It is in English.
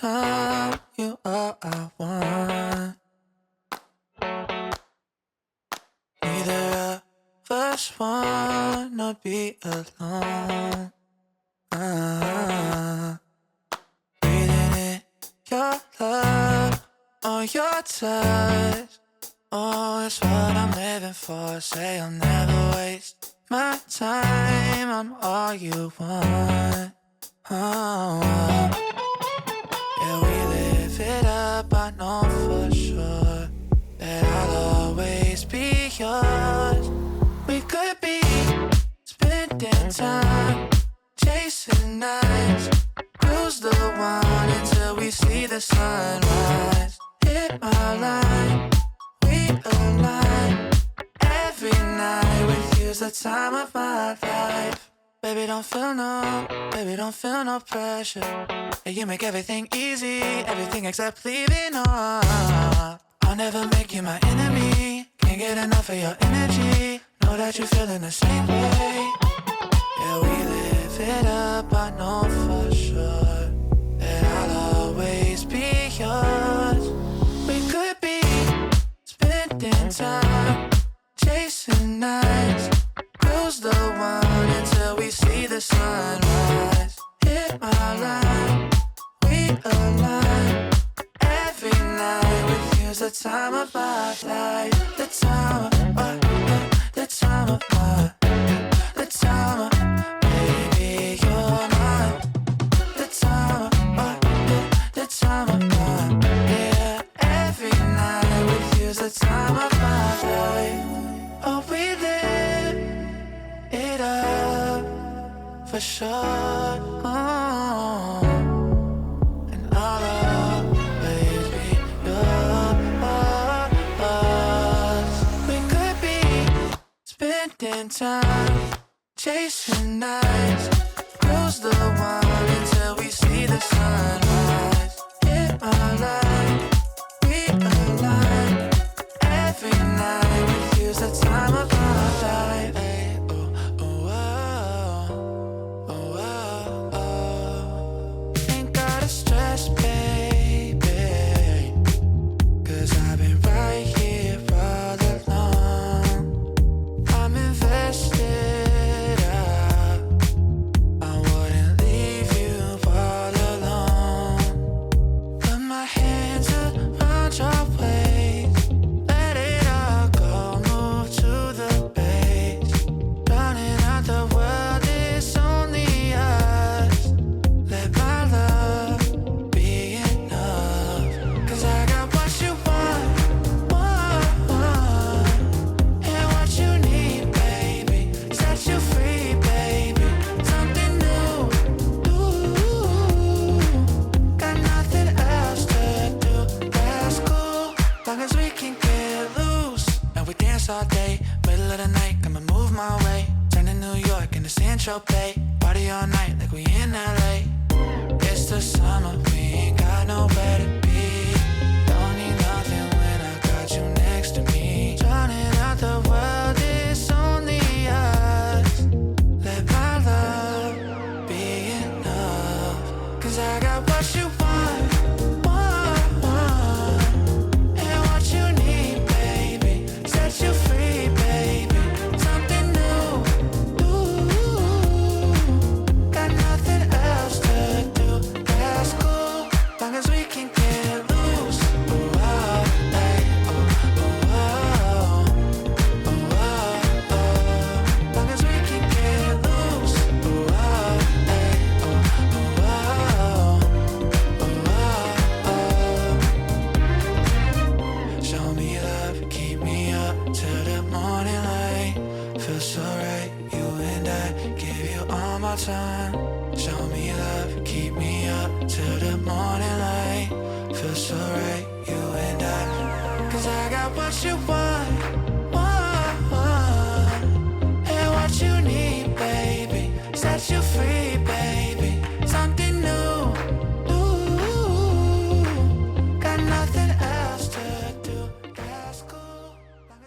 time, you are I want. Neither of us wanna be alone. Breathing in your love or your touch. Oh, it's what I'm living for. Say I'll never waste my time. I'm all you want. Oh, yeah, we live it up. I know for sure that I'll always be yours. We could be spending time chasing nights, cruise the one until we see the sunrise. Hit my line, we align. Every night with you's the time of my life. Baby, don't feel no pressure. Yeah, you make everything easy, everything except leaving on. I'll never make you my enemy. Can't get enough of your energy. Know that you're feeling the same way. Yeah, we live it up, I know for sure that I'll always be yours. We could be spending time chasing nights, cruise the one until we see the sunrise. Hit my line, we align. Every night with you's the time of my life. The time of my, the time of my, the time of, baby, you're mine. The time of my, the time of my, yeah. Every night with you's the time of my life. Oh, we live it up for sure. Oh, and I'll always be yours. We could be spending time chasing nights, cruise the one until we see the sunrise. Hit my line, we align. Every night with you's the time of my life. Ay, oh, oh, oh, oh, oh, oh. Ain't gotta stress, baby, 'cause I've been right here all along. I'm invested, I wouldn't leave you all alone. Put my hands around your waist, let it all go, move to the base. Running out the world, it's only us. Let my love be enough, 'cause I got what you want, and what you need, baby. Set you free, baby. Something new, ooh. Got nothing else to do, that's cool. Long as we can get loose, and we dance all day. Middle of the night, come and move my way. Turning New York into Central Bay. Party all night like we in LA. It's the summer, we ain't got nowhere to be. Don't need nothing when I got you next to me. Drowning out the world, it's only us. Let my love be enough, 'cause I got what you want, and what you need, baby. Set you free, baby. Something new, ooh. Got nothing else to do, that's cool. Long as we can get loose, ooh, oh, ay, oh, oh, oh, oh, oh, oh. Long as we can get loose, ooh, oh, ay, oh, oh, oh, oh, oh. Show me love, keep me up till the morning light. Feel so right, you and I give you all my time. Show me love, keep me up till the morning light. Feel so right, you and I, 'cause I got what you want,